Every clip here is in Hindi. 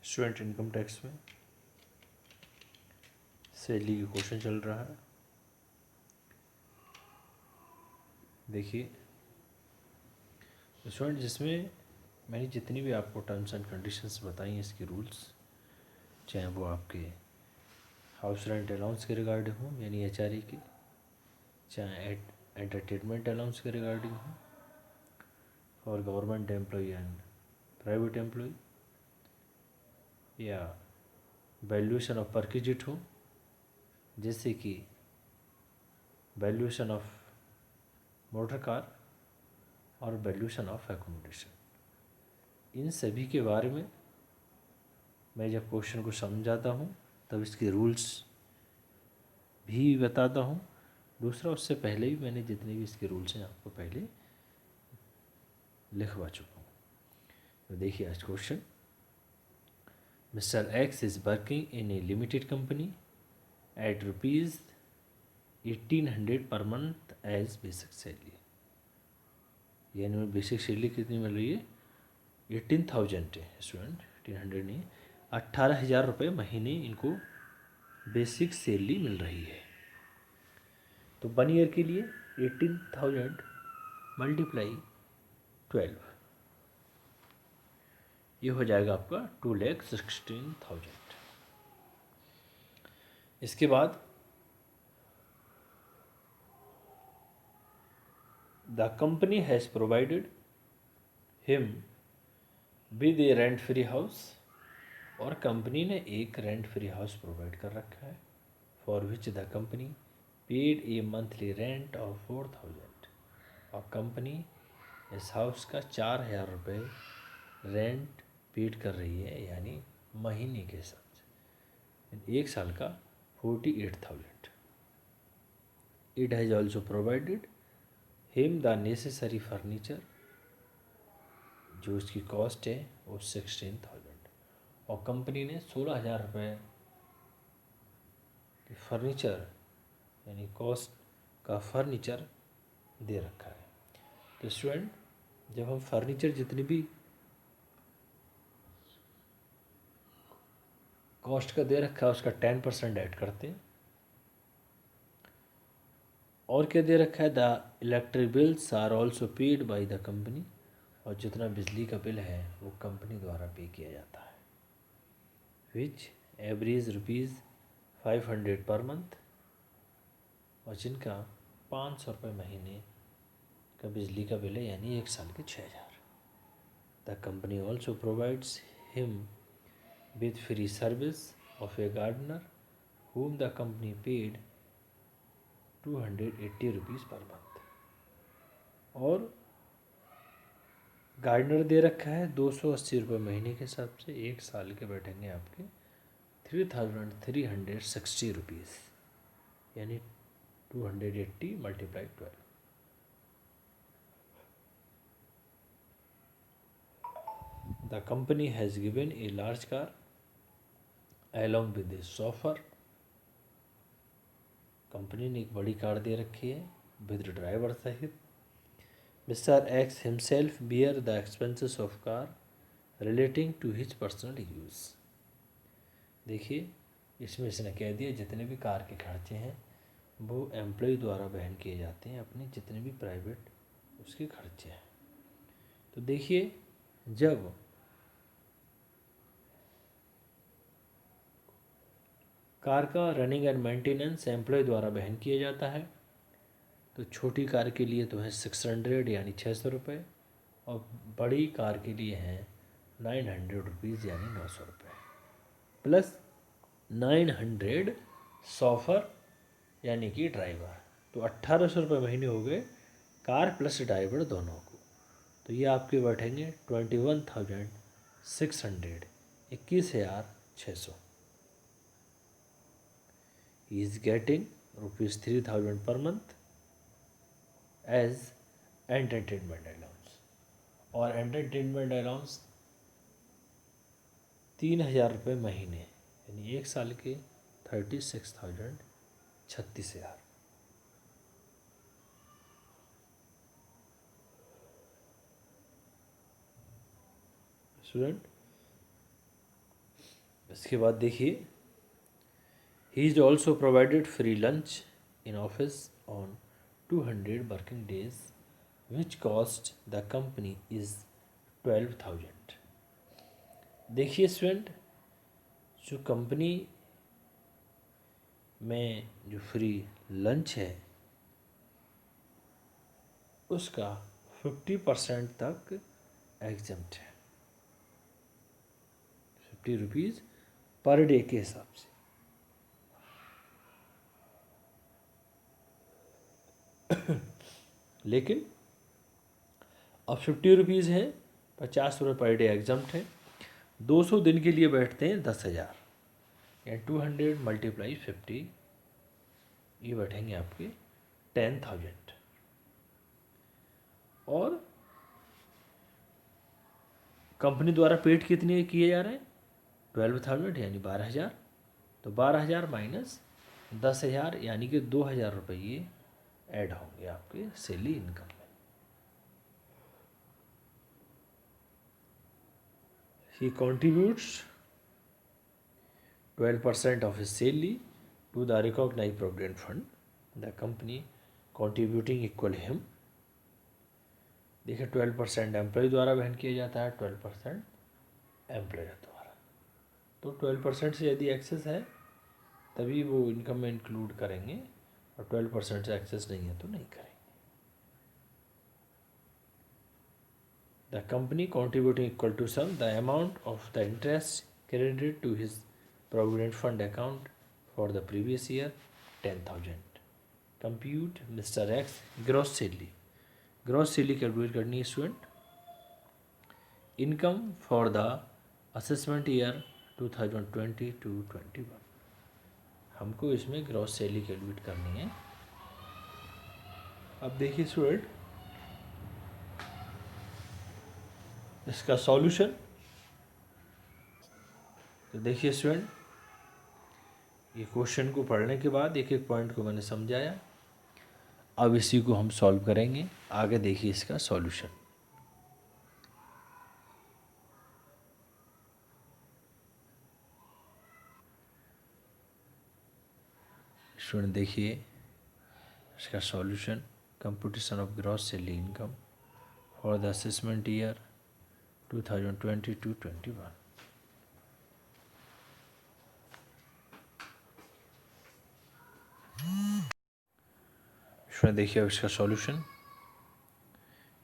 स्टूडेंट इनकम टैक्स में सैलरी की क्वेश्चन चल रहा है। देखिए स्टूडेंट, जिसमें मैंने जितनी भी आपको टर्म्स एंड कंडीशंस बताई हैं, इसके रूल्स, चाहे वो आपके हाउस रेंट अलाउंस के रिगार्डिंग हो यानी HRA के, चाहे एंटरटेनमेंट अलाउंस के रिगार्डिंग हो for government employ and private employ, या वैल्यूएशन ऑफ परक्विजिट हो जैसे कि वैल्यूएशन ऑफ मोटर कार और वैल्यूएशन ऑफ एकोमोडेशन, इन सभी के बारे में मैं जब क्वेश्चन को समझाता हूँ तब इसके रूल्स भी बताता हूँ। दूसरा, उससे पहले भी मैंने जितने भी इसके रूल्स हैं आपको पहले लिखवा चुका हूँ। तो देखिए आज question, mister X is working in a limited company at ₹1800 per month as basic salary, यानी बेसिक सैलरी कितनी मिल रही है? 18,000 है स्टूडेंट, 1800 नहीं, 18,000 रुपये महीने इनको बेसिक सैलरी मिल रही है। तो 1 ईयर के लिए 18,000 × 12, ये हो जाएगा आपका 2,16,000। इसके बाद the company has provided him with A rent free house, और कंपनी ने एक रेंट फ्री हाउस प्रोवाइड कर रखा है, for which the company paid A monthly rent of 4,000, और कंपनी इस हाउस का 4,000 रुपये रेंट पेड कर रही है, यानी महीने के हिसाब से एक साल का 48,000। It has also provided him the necessary furniture, जो इसकी कॉस्ट है वो 16,000, और कंपनी ने 16,000 रुपये फर्नीचर यानी कॉस्ट का फर्नीचर दे रखा है। तो स्टूडेंट, जब हम फर्नीचर जितनी भी कॉस्ट का दे रखा है उसका 10% ऐड करते हैं। और क्या दे रखा है? The electric bills are also paid by the company, और जितना बिजली का बिल है वो कंपनी द्वारा पे किया जाता है, विच एवरेज ₹500 पर मंथ, और जिनका 500 रुपये महीने का बिजली का बिल है, यानी एक साल के 6,000। The company also provides him with free service of a gardener whom the company paid 280 rupees per month, और गार्डनर दे रखा है 280 रुपये महीने के हिसाब से, एक साल के बैठेंगे आपके 3,360 रुपीज़, यानी 280 × 12। The company has given a large car along with a chauffeur, कंपनी ने एक बड़ी कार दे रखी है विद ड्राइवर सहित। Mister X himself bear the expenses of car relating to his personal use. देखिए इसमें इसने कह दिया जितने भी कार के खर्चे हैं वो एम्प्लॉय द्वारा वहन किए जाते हैं, अपने जितने भी प्राइवेट उसके खर्चे हैं। तो देखिए, जब कार का रनिंग एंड मेंटेनेंस एम्प्लॉय द्वारा वहन किया जाता है, तो छोटी कार के लिए तो है 600 यानी 600 रुपये, और बड़ी कार के लिए हैं 900 रुपीज़ यानी 900 रुपये, प्लस 900 सॉफर यानी कि ड्राइवर, तो 1,800 रुपये महीने हो गए कार प्लस ड्राइवर दोनों को। तो ये आपके बैठेंगे 21,600, 21,600। He is getting ₹3,000 per month as entertainment allowance, और एंटरटेनमेंट अलाउंस 3,000 रुपये महीने, यानी एक साल के 36,000, 36,000। स्टूडेंट, इसके बाद देखिए, he is also provided free lunch in office on 200 working days which cost the company is 12,000। देखिए स्टूडेंट, जो कंपनी में जो फ्री लंच है उसका 50% तक एग्जम्प्ट है, 50 रुपीज़ पर डे के हिसाब से। लेकिन अब 50 रुपीज़ है, 50 रुपये पर डे एग्जम्प्ट है, 200 दिन के लिए बैठते हैं 10,000, या 200 मल्टीप्लाई 50, ये बैठेंगे आपके 10,000। और कंपनी द्वारा पेड कितने किए जा रहे हैं? 12,000 यानी 12,000। तो 12,000 माइनस 10,000 यानी कि 2,000 रुपये ऐड होंगे आपके सैलरी इनकम में। ही contributes 12% of his salary to the recognized provident fund, the company contributing equal him। देखिए 12% एम्प्लॉय द्वारा वहन किया जाता है, 12% एम्प्लॉयर द्वारा। तो 12% से यदि एक्सेस है तभी वो इनकम में इंक्लूड करेंगे, और 12% से एक्सेस नहीं है तो नहीं करेंगे। The company contributing equal to sum the amount of the interest credited to his provident fund account for the previous year 10,000। compute Mr. X gross salary। gross salary calculate करनी है student. Income for the assessment year 2020 to 21, हमको इसमें ग्रॉस सैलरी कैलकुलेट करनी है। अब देखिए स्टूडेंट, इसका सॉल्यूशन। तो देखिए स्टूडेंट, ये क्वेश्चन को पढ़ने के बाद एक एक पॉइंट को मैंने समझाया, अब इसी को हम सॉल्व करेंगे। आगे देखिए इसका सॉल्यूशन। स्टूडेंट देखिए इसका solution, computation of gross salary income for the assessment year 2020 to 21। इसमें देखिए अब इसका सॉल्यूशन।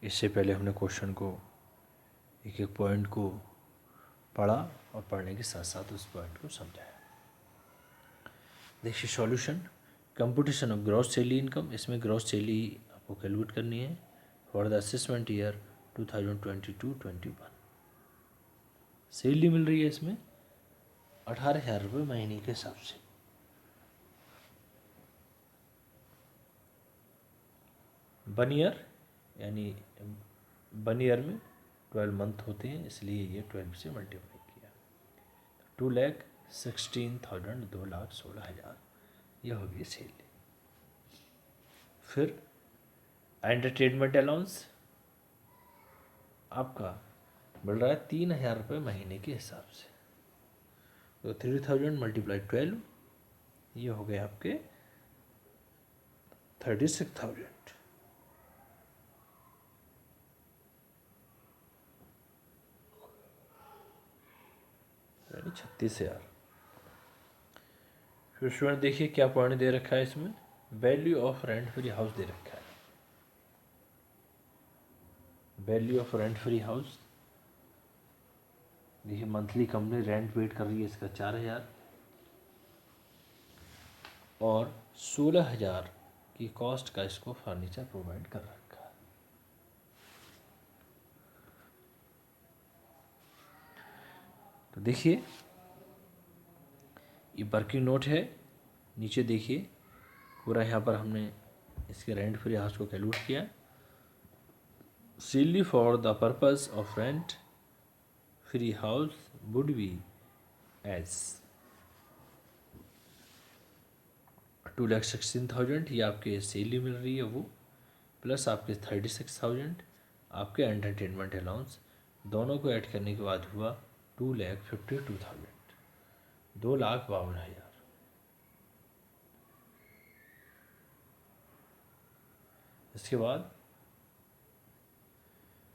इससे पहले हमने क्वेश्चन को एक एक पॉइंट को पढ़ा और पढ़ने के साथ साथ उस पॉइंट को समझाया। देखिए solution, computation of gross salary income, इसमें ग्रॉस सैलरी आपको कैलकुलेट करनी है for the assessment year 2022-21। Salary मिल रही है इसमें 18,000 रुपये महीने के हिसाब से। वन ईयर यानी वन ईयर में 12 मंथ होते हैं, इसलिए ये 12 से मल्टीप्लाई किया, 2,16,000, 2,16,000 यह होगी सैलरी। फिर एंटरटेनमेंट अलाउंस आपका मिल रहा है 3,000 रुपये महीने के हिसाब से, तो 3,000 मल्टीप्लाई 12, ये हो गए आपके 36,000। यानी 36,000। फिर स्टूडेंट देखिए क्या पॉइंट दे रखा है इसमें, value of rent free house दे रखा है। Value of rent free house देखिए, मंथली कंपनी रेंट पेड कर रही है इसका 4,000, और 16,000 की कॉस्ट का इसको फर्नीचर प्रोवाइड कर रखा है। तो देखिए ये वर्किंग नोट है, नीचे देखिए पूरा यहाँ पर हमने इसके रेंट फ्री हाउस को कैलकुलेट किया। Salary for the purpose of rent free house would be as 2,16,000, ये आपके सैलरी मिल रही है वो, प्लस आपके 36,000 आपके एंटरटेनमेंट अलाउंस, दोनों को ऐड करने के बाद हुआ 2,52,000। 2,52,000। इसके बाद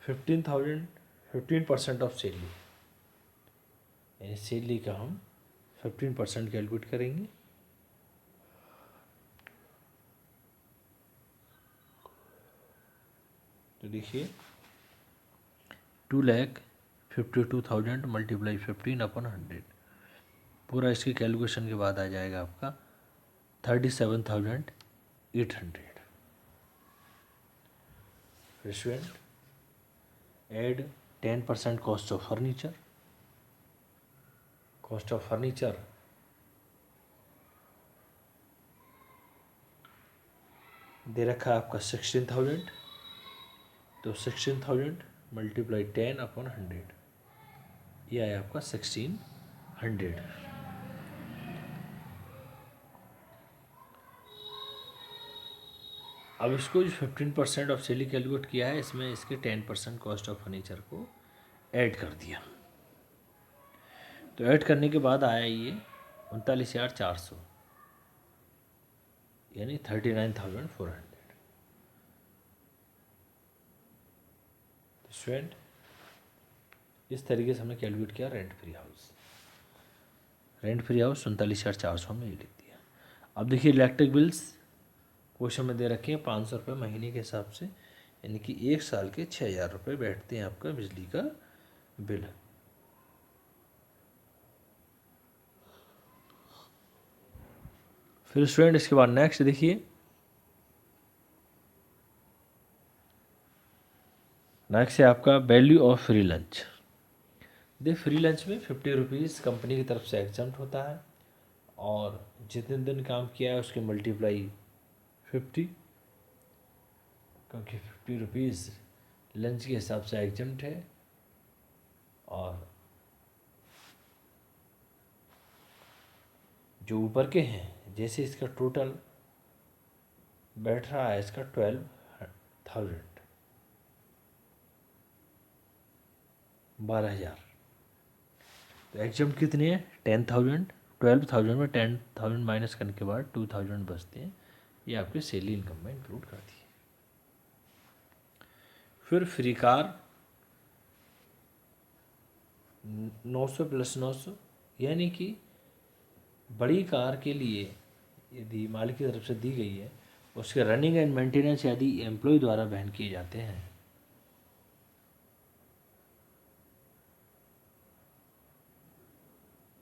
15% ऑफ सैलरी, यानी सैलरी का हम 15% कैलकुलेट करेंगे। तो देखिए 2,52,000 मल्टीप्लाई 15/100, पूरा इसकी कैलकुलेशन के बाद आ जाएगा आपका 37,800। फिर student aid 10% cost of furniture. Cost of furniture दे रखा है आपका 16,000, तो 16,000 मल्टीप्लाई 10/100, ये आया आपका 1,600। अब इसको जो 15% ऑफ सैलरी कैलकुलेट किया है, इसमें इसके 10% कॉस्ट ऑफ फर्नीचर को ऐड कर दिया। तो ऐड करने के बाद आया ये 39,400, यानी 39,400। तो स्टूडेंट इस तरीके से हमने कैलकुलेट किया rent free house. Rent free house 39,400 में ये लिख दिया। अब देखिए इलेक्ट्रिक बिल्स क्वेश्चन में दे रखे हैं 500 रुपये महीने के हिसाब से, यानी कि 1 साल के 6,000 रुपये बैठते हैं आपका बिजली का बिल। फिर स्टूडेंट इसके बाद नेक्स्ट देखिए, नेक्स्ट है आपका value of free lunch. Free lunch में 50 रुपीज़ कंपनी की तरफ से एग्जम्प्ट होता है, और जितने दिन काम किया है उसके मल्टीप्लाई 50, क्योंकि 50 रुपीज़ लंच के हिसाब से एग्जम्प्ट है। और जो ऊपर के हैं, जैसे इसका टोटल बैठ रहा है इसका 12,000, 12,000, तो एग्जम्प्ट कितने हैं 10,000। 12,000 में 10,000 माइनस करने के बाद 2,000 बचते हैं, ये आपके सैलरी इनकम में इंक्लूड करती है। फिर फ्री कार 900 + 900, यानी कि बड़ी कार के लिए यदि मालिक की तरफ से दी गई है, उसके रनिंग एंड मेंटेनेंस यदि एम्प्लॉय द्वारा वहन किए जाते हैं,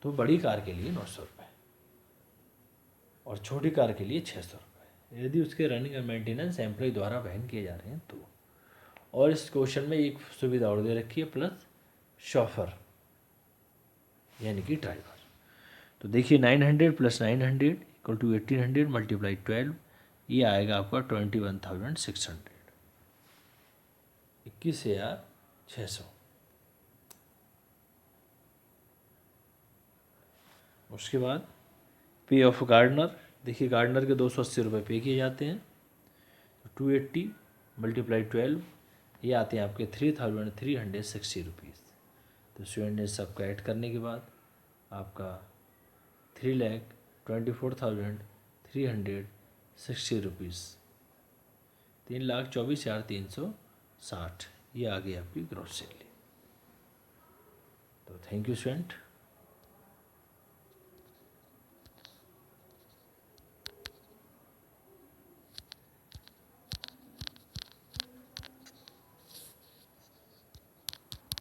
तो बड़ी कार के लिए 900 रुपये और छोटी कार के लिए 600 रुपये, यदि उसके रनिंग एंड मेंटेनेंस एम्प्लॉय द्वारा वहन किए जा रहे हैं तो। और इस क्वेश्चन में एक सुविधा और दे रखी है, प्लस शॉफर यानी कि ड्राइवर। तो देखिए 900 + 900 = 1,800 मल्टीप्लाई 12, ये आएगा आपका 21,600, 21,600। उसके बाद पे ऑफ गार्डनर, देखिए गार्डनर के 280 रुपये पे किए जाते हैं, 280 मल्टीप्लाई 12, ये आते हैं आपके 3,360 रुपीज़। तो स्टूडेंट ने सबको ऐड करने के बाद आपका 3,24,360 रुपीज़, 3,24,360, ये आ गई आपकी ग्रॉस सैलरी। तो थैंक यू स्टूडेंट।